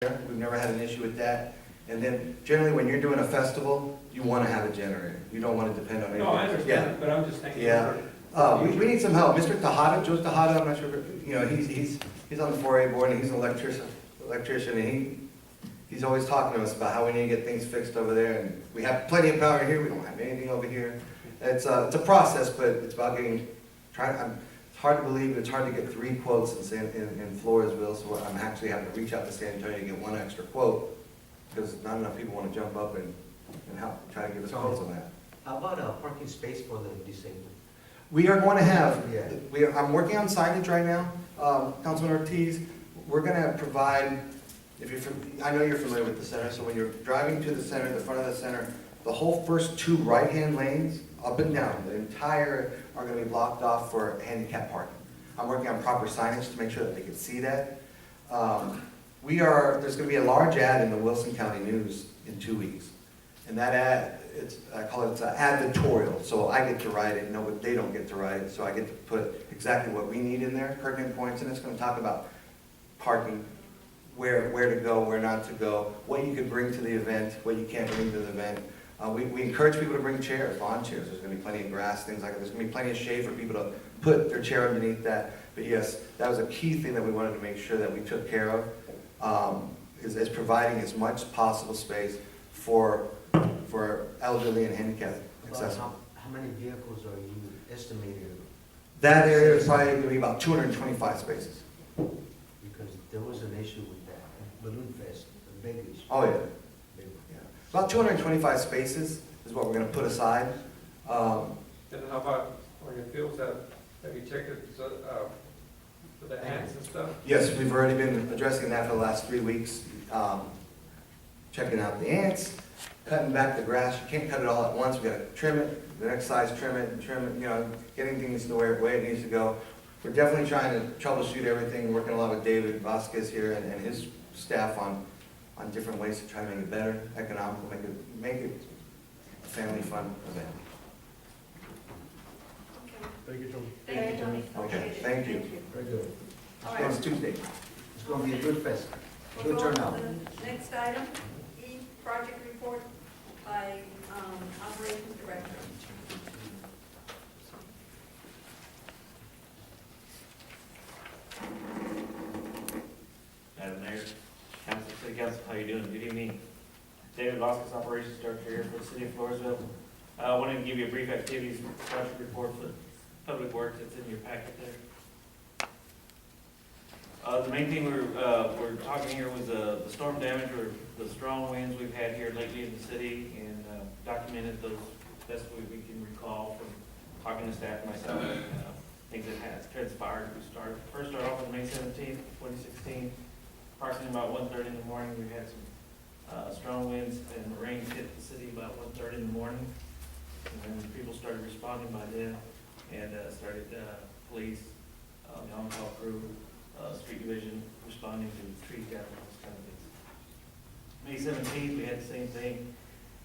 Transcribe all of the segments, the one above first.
We've never had an issue with that. And then generally when you're doing a festival, you want to have a generator. You don't want to depend on anything. No, I understand, but I'm just thinking. Yeah. We need some help. Mr. Tejada, Joe Tejada, I'm not sure, he's on the 4A board and he's an electrician, and he's always talking to us about how we need to get things fixed over there. And we have plenty of power here. We don't have anything over here. It's a process, but it's about it's hard to believe, but it's hard to get 3 quotes in Floresville, so I'm actually having to reach out to San Antonio to get 1 extra quote, because not enough people want to jump up and help, try to give us quotes on that. How about a parking space for the disabled? We are going to have, Yeah. I'm working on signage right now, Councilman Ortiz. We're going to provide, I know you're familiar with the center, so when you're driving to the center, the front of the center, the whole first 2 right-hand lanes, up and down, the entire are going to be blocked off for handicap parking. I'm working on proper signage to make sure that they can see that. There's going to be a large ad in the Wilson County News in 2 weeks. And that ad, I call it advertorial, so I get to write it, no, but they don't get to write it, so I get to put exactly what we need in there, pertinent points, and it's going to talk about parking, where to go, where not to go, what you can bring to the event, what you can't bring to the event. We encourage people to bring chairs, lawn chairs. There's going to be plenty of grass, things like that. There's going to be plenty of shade for people to put their chair underneath that. But yes, that was a key thing that we wanted to make sure that we took care of, is providing as much possible space for elderly and handicapped accessible. How many vehicles are you estimating? That area is probably going to be about 225 spaces. Because there was an issue with that, Balloon Fest, a big issue. Oh, yeah. About 225 spaces is what we're going to put aside. And how about on your fields, have you checked it for the ants and stuff? Yes, we've already been addressing that for the last 3 weeks. Checking out the ants, cutting back the grass. You can't cut it all at once. We got to trim it, the next size, trim it, getting things the way it needs to go. We're definitely trying to troubleshoot everything, working a lot with David Vasquez here and his staff on different ways to try to make it better, economical, make it a family fun event. Thank you, Tony. Thank you, Tony. Okay, thank you. Very good. All It's right. Tuesday. It's going to be a good fest, We'll good go on to turnout. the next item, project report by Operations Director. Madam Mayor, Council, City Council, how you doing? Good evening. David Vasquez, Operations Director here for the City of Floresville. I wanted to give you a brief activities project report for Public Works that's in your packet there. The main thing we're talking here was the storm damage or the strong winds we've had here lately in the city, and documented those best way we can recall from talking to staff and myself, things that has transpired. We first start off on May 17th, 2016. Approximately about 1:30 in the morning, we had some strong winds and rain hit the city about 1:30 in the morning. And then people started responding by then, and started police, the on-call crew, street division responding to tree down, those kind of things. May 17th, we had the same thing.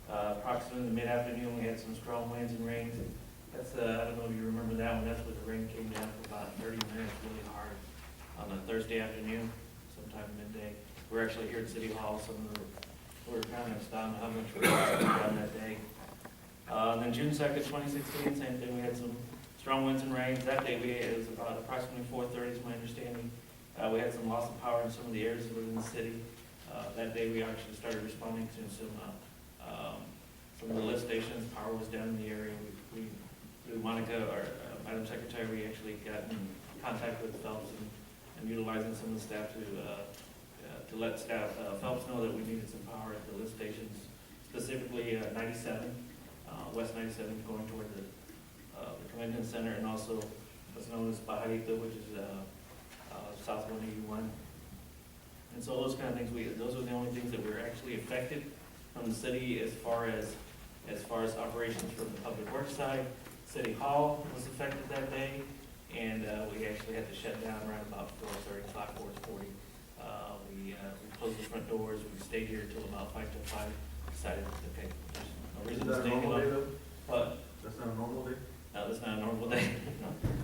Approximately in the mid-afternoon, we had some strong winds and rains. That's, I don't know if you remember that one, that's where the rain came down for about 30 minutes really hard on a Thursday afternoon, sometime midday. We're actually here at City Hall, so we were kind of astounded how much rain came down that day. Then June 2nd, 2016, same thing, we had some strong winds and rains. That day, it was about approximately 4:30 is my understanding. We had some loss of power in some of the areas within the city. That day, we actually started responding to some of the lift stations. Power was down in the area. Through Monica, our Madam Secretary, we actually got in contact with Phelps and utilizing some of the staff to let staff Phelps know that we needed some power at the lift stations, specifically 97, West 97, going toward the convention center, and also what's known as Pajarito, which is South 181. And so those kind of things, those are the only things that were actually affected from the city as far as operations from the public works side. City Hall was affected that day, and we actually had to shut down around about 4:30, 4:40. We closed the front doors. We stayed here until about 5 to 5. Decided, okay, there's no reason to stay long. But That's not a normal day? no, that's not a normal day.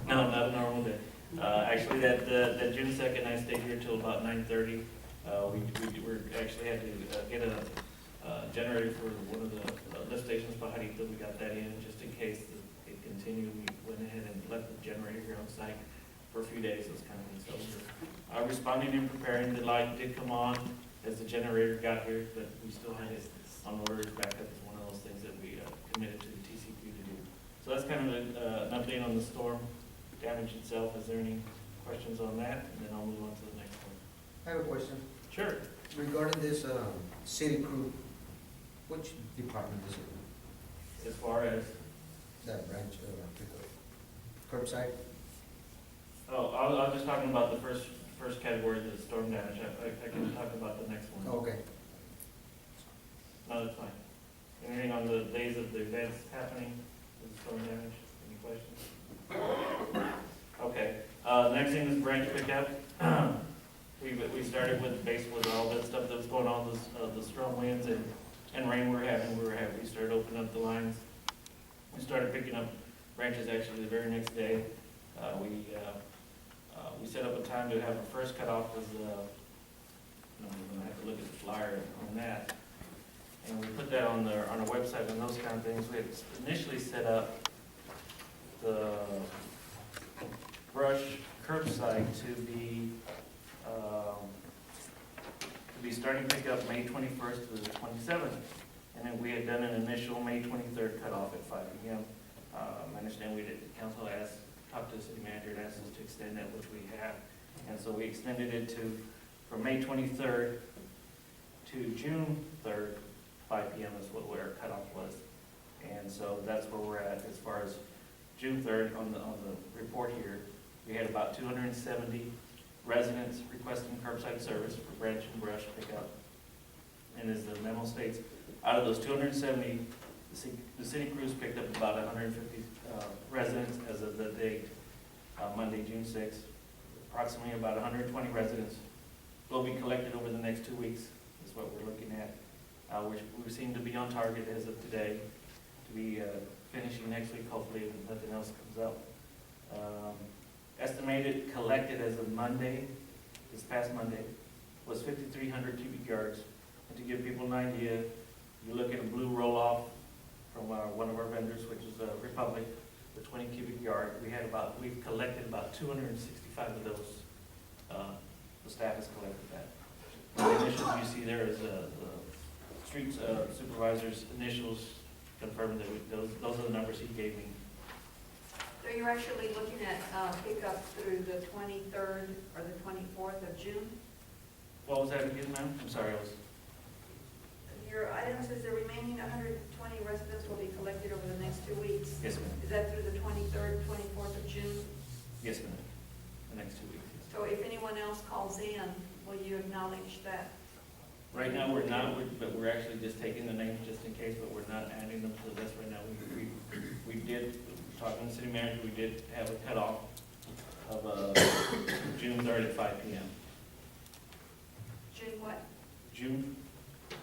No, not a normal day. Actually, that June 2nd, I stayed here till about 9:30. We're actually had to get a generator for one of the lift stations behind it, we got that in just in case it continued. We went ahead and left the generator here on site for a few days, those kind of things. So we're responding and preparing. The light did come on as the generator got here, but we still had it on order. It's back up as one of those things that we committed to the TCQ to do. So that's kind of an update on the storm damage itself. Is there any questions on that? And then I'll move on to the next one. I have a question. Sure. Regarding this, city crew, which department is it? As far as, That branch, pickup? Curbside? oh, I was just talking about the first category, the storm damage. I can talk about the next one. Okay. No, that's fine. Anything on the days of the events happening with the storm damage? Any questions? Okay, next thing is branch pickup. We started with all that stuff that was going on, the strong winds and rain we started opening up the lines. We started picking up branches actually the very next day. We set up a time to have our first cutoff was, I'm gonna have to look at the flyer on that. And we put that on our website and those kind of things. We had initially set up the brush curbside to be starting pickup May 21st to the 27th. And then we had done an initial May 23rd cutoff at 5 p.m. I understand council talked to the city manager and asked us to extend that, which we have. And so we extended it from May 23rd to June 3rd, 5 p.m. is what our cutoff was. And so that's where we're at as far as June 3rd on the report here. We had about 270 residents requesting curbside service for branch and brush pickup. And as the memo states, out of those 270, the city crews picked up about 150 residents as of the date, Monday, June 6th. Approximately about 120 residents will be collected over the next 2 weeks, is what we're looking at. We seem to be on target as of today to be finishing next week, hopefully, if nothing else comes up. Estimated collected as of Monday, this past Monday, was 5,300 cubic yards. And to give people an idea, you look at a blue roll-off from one of our vendors, which is Republic, the 20 cubic yard. We've collected about 265 of those. The staff has collected that. The initials you see there is the street supervisor's initials confirming that those are the numbers he gave me. So you're actually looking at pickup through the 23rd or the 24th of June? What was that again, ma'am? I'm sorry, Your item says the remaining 120 residents will be collected over the next 2 weeks. Yes, ma'am. Is that through the 23rd, 24th of June? Yes, ma'am. The next 2 weeks. Yes. So if anyone else calls in, will you acknowledge that? Right now, we're not, but we're actually just taking the names just in case, but we're not adding them to the list right now. We did, talking to the city manager, we did have a cutoff of June 3rd at 5 p.m. June what? June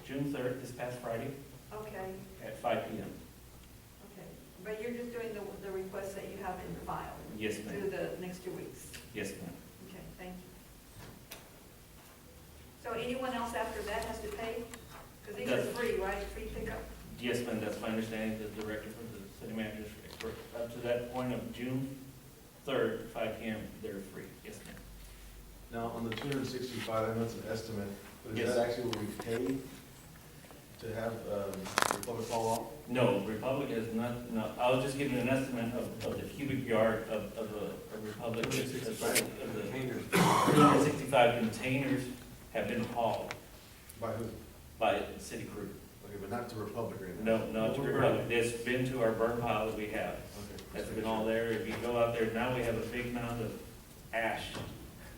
3rd, this past Friday, Okay, at 5 p.m. okay. But you're just doing the requests that you have in the file? Yes, Through ma'am. the next 2 weeks? Yes, ma'am. Okay, thank you. So anyone else after that has to pay? Because these are That's- free, right? Free pickup? Yes, ma'am, that's my understanding, the director for the city manager, up to that point of June 3rd, 5 p.m., they're free. Yes, ma'am. Now, on the 265, I know it's an estimate, but is Yes. that actually what we paid to have Republic fall off? No, Republic has not, no, I was just giving an estimate of the cubic yard of a Republic. Of the 265 containers have been hauled By who? by the city crew. Okay, but not to Republic or anything? No, not to Republic, it's been to our burn pile that we have. Okay. That's been all there. If you go out there, now we have a big mound of ash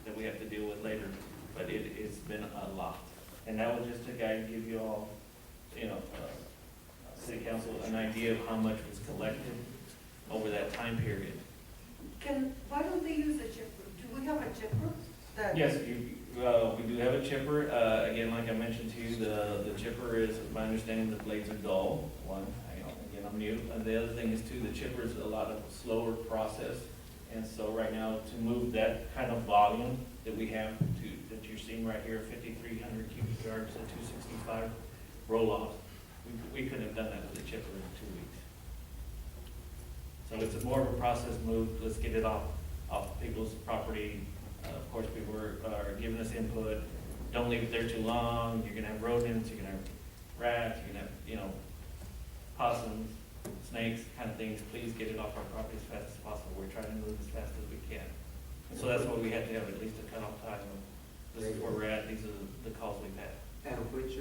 that we have to deal with later, but it's been a lot. And that was just to give you all, city council, an idea of how much was collected over that time period. Why don't they use a chipper? Do we have a chipper? Yes, we do have a chipper. Again, like I mentioned to you, the chipper is, my understanding, the blades are dull, one. Again, I'm new. And the other thing is too, the chipper is a lot of slower process. And so right now, to move that kind of volume that we have to that you're seeing right here, 5,300 cubic yards at 265 roll-off. We couldn't have done that with a chipper in 2 weeks. So it's more of a process move, let's get it off people's property. Of course, people are giving us input, don't leave it there too long, you're gonna have rodents, you're gonna have rats, you're gonna have, you know, possums, snakes, kind of things. Please get it off our property as fast as possible. We're trying to move as fast as we can. And so that's why we have to have at least a cutoff time. This is where we're at, these are the calls we've had. And which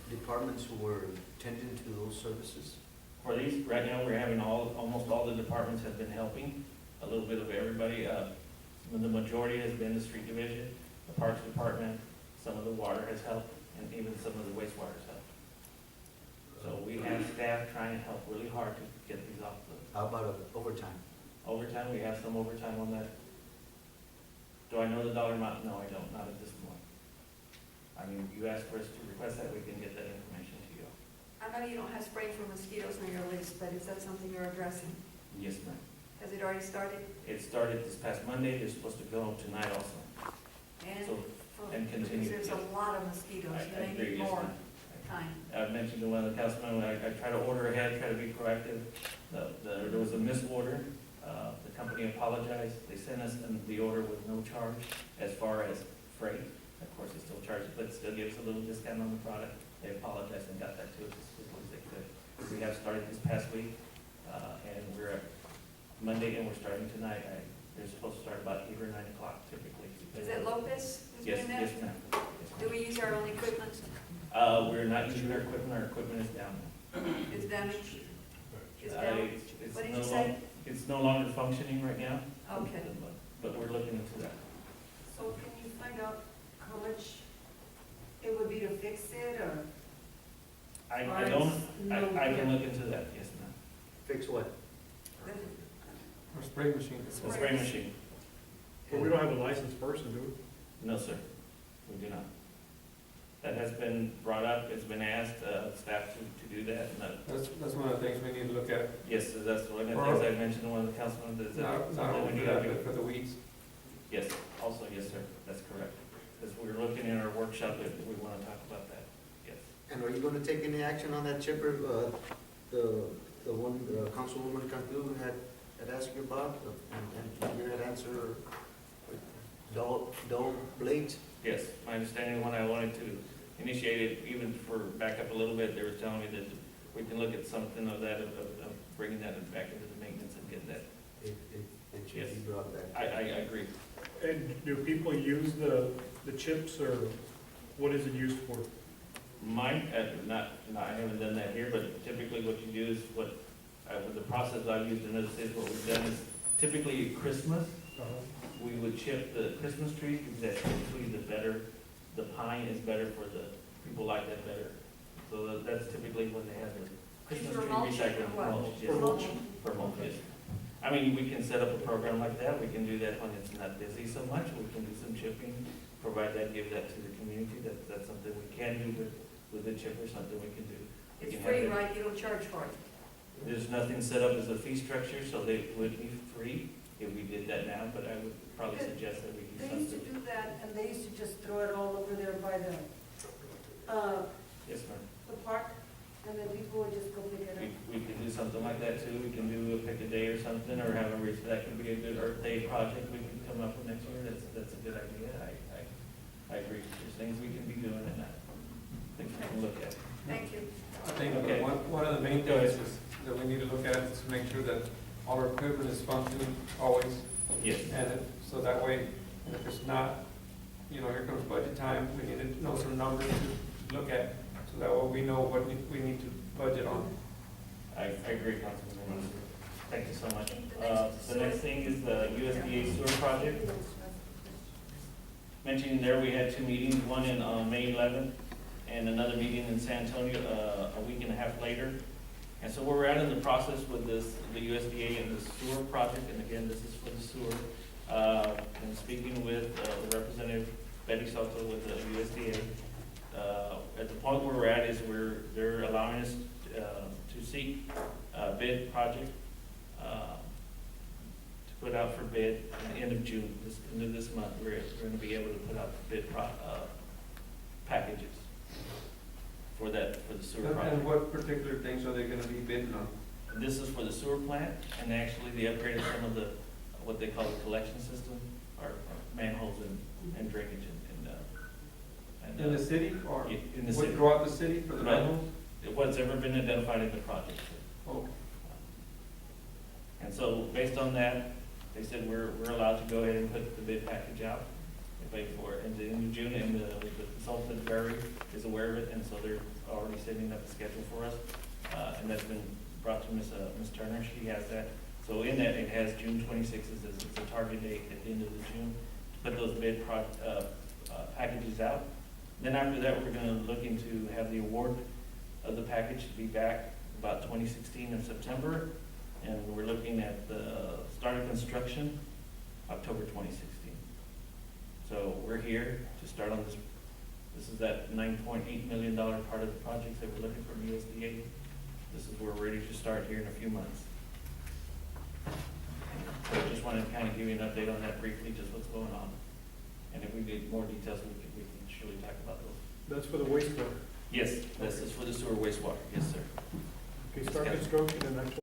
departments were tending to those services? For these, right now, we're having almost all the departments have been helping, a little bit of everybody. The majority has been the street division, the parks department, some of the water has helped, and even some of the wastewater has helped. So we have staff trying to help really hard to get these off the How about overtime? overtime. We have some overtime on that. Do I know the dollar amount? No, I don't, not at this point. I mean, you asked for us to request that, we can get that information to you. I know you don't have spray for mosquitoes on your list, but is that something you're addressing? Yes, ma'am. Has it already started? It started this past Monday, they're supposed to go tonight also. And, So, and continue, because there's a yes. lot of mosquitoes, I you may agree, need yes, more ma'am. time. I've mentioned to one of the councilmen, I try to order ahead, try to be proactive. There was a misorder, the company apologized, they sent us the order with no charge as far as freight. Of course, they still charge it, but still gives a little discount on the product. They apologized and got that to us as quickly as they could. We have started this past week, and we're at Monday, and we're starting tonight. They're supposed to start about 8 or 9 o'clock typically. Is it Lopez who's Yes, doing that? yes, ma'am. Yes, Do ma'am. we use our own equipment? We're not using our equipment is down. Is damaged? Is Uh, down? it's What did no you say? It's no longer functioning right now. Okay. But we're looking into that. So can you find out how much it would be to fix it, or? I or don't, it's no I can bid? look into that, yes, ma'am. Fix what? Or spray machine. The spray machine, But we don't have a licensed person, do we? no, sir, we do not. That has been brought up, it's been asked, staff to do that, and That's one of the things we need to look at. yes, that's one of the things I mentioned to one of the councilmen, is that Not something we only need that, to do. but for the weeds. Yes, also, yes, sir, that's correct. Because we're looking in our workshop, if we want to talk about that, yes. And are you gonna take any action on that chipper, the one Councilwoman Cantu had asked you about, and you had answered dull blades? Yes, my understanding when I wanted to initiate it, even for back up a little bit, they were telling me that we can look at something of that, of bringing that back into the maintenance and getting that. It Yes. should be brought back. I agree. And do people use the chips, or what is it used for? Mine, I haven't done that here, but typically what you do is with the process I've used in other cities, what we've done is typically at Christmas, we would chip the Christmas trees, because that's typically the pine is better for the, people like that better. So that's typically when they have the Christmas For tree mulch or recycling. what? Mulch, yes. For mulch. For mulch, yes. I mean, we can set up a program like that, we can do that when it's not busy so much, we can do some chipping, provide that, give that to the community, that's something we can do with the chipper, something we can do. We It's can have free, them- right? You don't charge for it? There's nothing set up as a fee structure, so they would be free if we did that now, but I would probably suggest that we do They used to something. do that, and they used to just throw it all over there by the Yes, ma'am. park, and then people would just go pick it up. We could do something like that too, we can do a pick a day or something, or have a, that could be a good Earth Day project we can come up with next year, that's a good idea, I agree, there's things we can be doing and things we can look at. Thank you. I think Okay. one of the main Go ahead. things is that we need to look at is to make sure that all our equipment is functioning always. Yes, So that way, and if it's not, here comes budget time, we need to know some numbers to look at, so that way we know what we need to budget on. I agree, Councilman. Thank you so much. The The next thing is the USDA sewer project. Mentioning there, we had two meetings, one in May 11th and another meeting in San Antonio a week and a half later. And so where we're at in the process with this, the USDA and the sewer project, and again, this is for the sewer. And speaking with the representative Betty Soto with the USDA, at the point where we're at is they're allowing us to seek a bid project to put out for bid at the end of June, end of this month, we're gonna be able to put out bid packages for the sewer And project. what particular things are they gonna be bidding on? This is for the sewer plant, and actually the upgrade of some of the, what they call the collection system, or manholes and drainage In the city, or in the what, city. throughout the city for the Right. manholes? What's ever been identified in the project. Oh, And so, based on that, they said we're allowed to go ahead and put the bid package out, and pay for it, in the end of June, and the consultant, Barry, is aware of it, and so they're already setting up a schedule for us. And that's been brought to Ms. Turner, she has that. So in that, it has June 26th as it's a target date at the end of the June, to put those bid packages out. Then after that, we're gonna look into have the award of the package to be back about 2016 in September. And we're looking at the start of construction, October 2016. So we're here to start on this. This is that $9.8 million part of the project that we're looking from USDA. This is where we're ready to start here in a few months. So I just wanted to kind of give you an update on that briefly, just what's going on. And if we need more details, we can surely talk about those. That's for the wastewater. Yes, this is for the sewer wastewater, yes, sir. Okay, start construction in October.